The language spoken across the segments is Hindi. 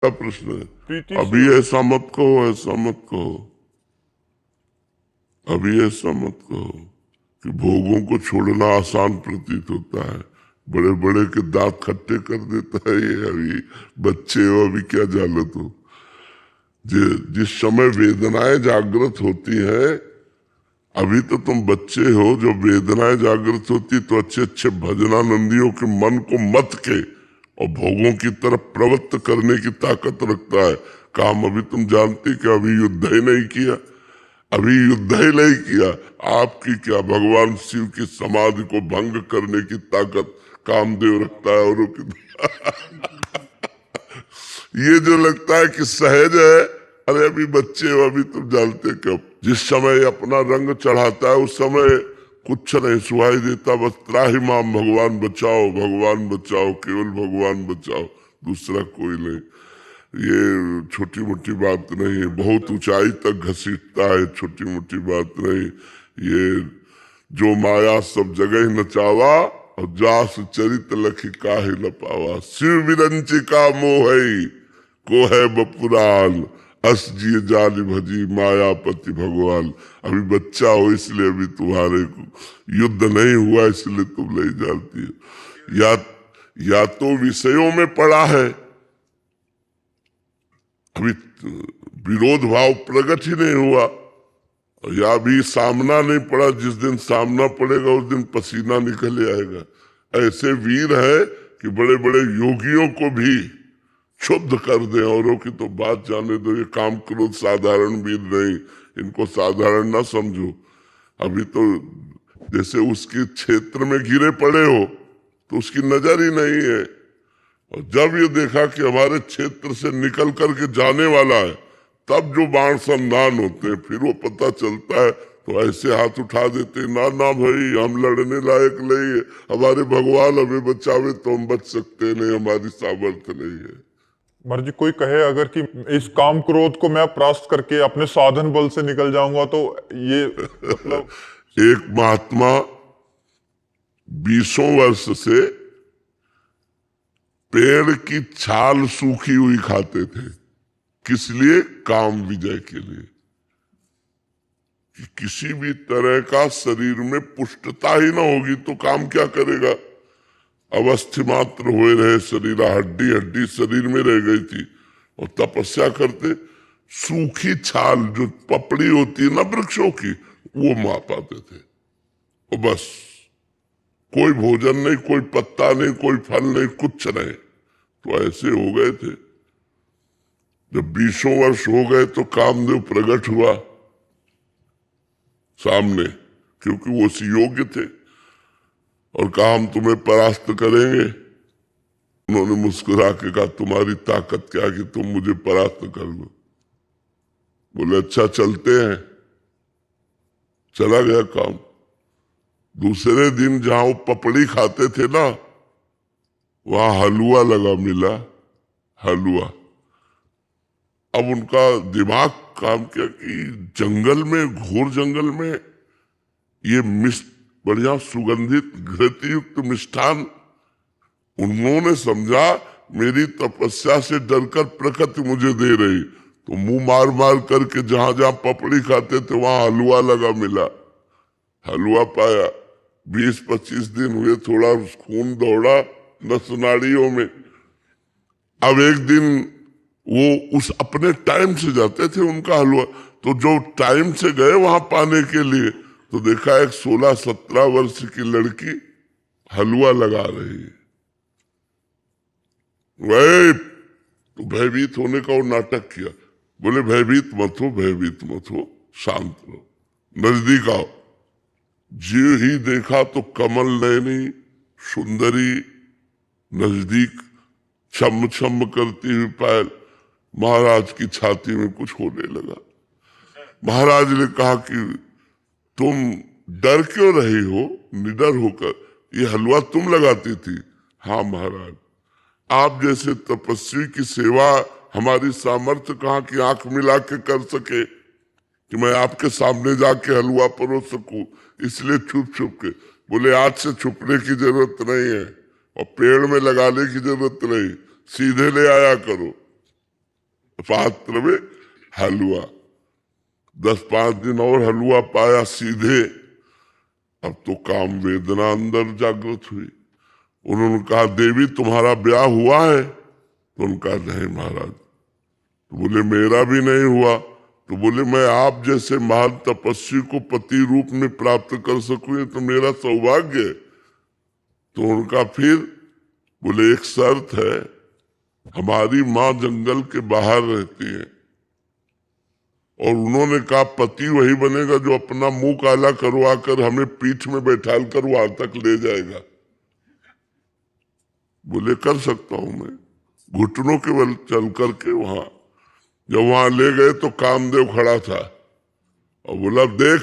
क्या प्रश्न है? प्रीति अभी से। ऐसा मत कहो, ऐसा मत कहो, अभी ऐसा मत कहो कि भोगों को छोड़ना आसान प्रतीत होता है, बड़े बड़े के दांत खट्टे कर देता है ये। अभी बच्चे हो, अभी क्या जालत हो। जिस समय वेदनाएं जागृत होती है, अभी तो तुम बच्चे हो, जब वेदनाएं जागृत होती तो अच्छे अच्छे भजनानंदियों के मन को मत के और भोगों की तरफ प्रवृत्त करने की ताकत रखता है काम। अभी तुम जानते कि अभी युद्ध ही नहीं किया, अभी युद्ध ही नहीं किया। आपकी क्या, भगवान शिव की समाधि को भंग करने की ताकत कामदेव रखता है औरों की। ये जो लगता है कि सहज है, अरे अभी बच्चे हो, अभी तुम जानते कब। जिस समय अपना रंग चढ़ाता है उस समय कुछ नहीं सुहाई देता, बस त्राहिमाम भगवान बचाओ, भगवान बचाओ, केवल भगवान बचाओ, दूसरा कोई नहीं। ये छोटी मोटी बात नहीं है, बहुत ऊंचाई तक घसीटता है, छोटी मोटी बात नहीं। ये जो माया सब जगह नचावा और जास चरित लखी काहे लपावा। शिव विरंचिका मोह को है बपुराल, अस जिए जाली भजी मायापति भगवान। अभी बच्चा हो इसलिए अभी तुम्हारे को युद्ध नहीं हुआ इसलिए तुम नहीं जानती हो। या तो विषयों में पड़ा है, अभी विरोध भाव प्रकट ही नहीं हुआ, या भी सामना नहीं पड़ा। जिस दिन सामना पड़ेगा उस दिन पसीना निकल आएगा। ऐसे वीर है कि बड़े बड़े योगियों को भी क्षुब्ध कर दे। औरों की तो बात जाने दो, ये काम क्रोध साधारण वीर नहीं, इनको साधारण ना समझो। अभी तो जैसे उसके क्षेत्र में गिरे पड़े हो तो उसकी नजर ही नहीं है, और जब ये देखा कि हमारे क्षेत्र से निकल करके जाने वाला है, तब जो बाण संधान होते हैं फिर वो पता चलता है, तो ऐसे हाथ उठा देते, ना ना भाई हम लड़ने लायक नहीं है, हमारे भगवान हमें बचावे तो हम बच सकते नहीं, हमारी सामर्थ्य नहीं है। महाराज जी, कोई कहे अगर कि इस काम क्रोध को मैं परास्त करके अपने साधन बल से निकल जाऊंगा तो ये मतलब। एक महात्मा 20 वर्ष से पेड़ की छाल सूखी हुई खाते थे। किस लिए? काम विजय के लिए। कि किसी भी तरह का शरीर में पुष्टता ही ना होगी तो काम क्या करेगा। अवस्थि मात्र हुए रहे शरीर, हड्डी हड्डी शरीर में रह गई थी, और तपस्या करते सूखी छाल जो पपड़ी होती है ना वृक्षों की, वो मार पाते थे। और बस कोई भोजन नहीं, कोई पत्ता नहीं, कोई फल नहीं, कुछ नहीं। तो ऐसे हो गए थे। जब 20 वर्ष हो गए तो कामदेव प्रकट हुआ सामने, क्योंकि वो योग्य थे, और कहा हम तुम्हें परास्त करेंगे। उन्होंने मुस्कुरा के कहा तुम्हारी ताकत क्या कि तुम मुझे परास्त कर लो। बोले अच्छा चलते हैं। चला गया काम। दूसरे दिन जहां वो पपड़ी खाते थे ना, वहां हलवा लगा मिला, हलवा। अब उनका दिमाग काम किया कि जंगल में, घोर जंगल में ये बढ़िया सुगंधित घृत युक्त मिष्ठान। उन्होंने समझा मेरी तपस्या से डरकर प्रकृति मुझे दे रही, तो मुंह मार मार करके जहां जहां पपड़ी खाते थे वहां हलवा लगा मिला, हलवा पाया। 20-25 दिन हुए, थोड़ा खून दौड़ा नस नाड़ियों में। अब एक दिन वो उस अपने टाइम से जाते थे उनका हलवा, तो जो टाइम से गए वहां पाने के लिए, तो देखा एक 16-17 वर्ष की लड़की हलवा लगा रही है। वही तो भयभीत होने का वो नाटक किया। बोले भयभीत मत हो, भयभीत मत हो, शांत रहो, नजदीक आओ। जो ही देखा तो कमल नयनी सुंदरी नजदीक छम छम करती हुई पायल महाराज की छाती में कुछ होने लगा। महाराज ने कहा कि तुम डर क्यों रही हो निडर होकर, ये हलवा तुम लगाती थी? हाँ महाराज, आप जैसे तपस्वी की सेवा हमारी सामर्थ्य कहाँ की आंख मिला के कर सके कि मैं आपके सामने जाके हलवा परोस सकूं, इसलिए छुप छुप के। बोले आज से छुपने की जरूरत नहीं है और पेड़ में लगाने की जरूरत नहीं, सीधे ले आया करो। पात्र में हलवा। 10-5 दिन और हलवा पाया सीधे, अब तो काम वेदना अंदर जागृत हुई। उन्होंने कहा देवी तुम्हारा ब्याह हुआ है? तो उनका नहीं महाराज। तो बोले मेरा भी नहीं हुआ। तो बोले मैं आप जैसे महान तपस्वी को पति रूप में प्राप्त कर सकूं ये तो मेरा सौभाग्य है। तो उनका फिर बोले एक शर्त है, हमारी माँ जंगल के बाहर रहती है और उन्होंने कहा पति वही बनेगा जो अपना मुंह काला करवा कर हमें पीठ में बैठाल कर वहां तक ले जाएगा। बोले कर सकता हूं मैं, घुटनों के बल चल करके वहां। जब वहां ले गए तो कामदेव खड़ा था और बोला देख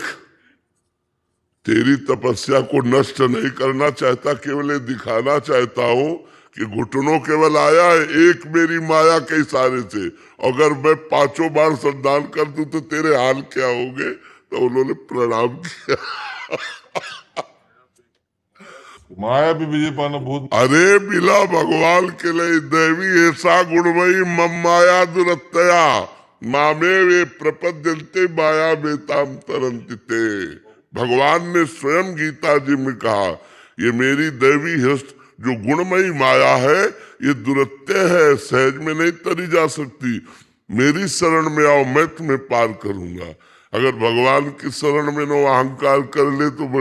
तेरी तपस्या को नष्ट नहीं करना चाहता, केवल ये दिखाना चाहता हूं कि घुटनों केवल आया है एक मेरी माया के इशारे से। अगर मैं 5 बार संधान कर दूं तो तेरे हाल क्या होंगे? तो उन्होंने प्रणाम किया। माया भी विजय पाना बहुत। अरे मिला भगवान के लिए देवी ऐसा गुणमयी मम माया दुरत्तया मामे वे प्रपद्यन्ते माया बेताम तरंतिते। भगवान ने स्वयं गीता जी में कहा ये मेरी देवी हस्त जो गुणमयी माया है ये दुरत्य है, सहज में नहीं तरी जा सकती। मेरी शरण में आओ मैं तुम्हें पार करूंगा। अगर भगवान की शरण में नो अहंकार कर ले तो बड़े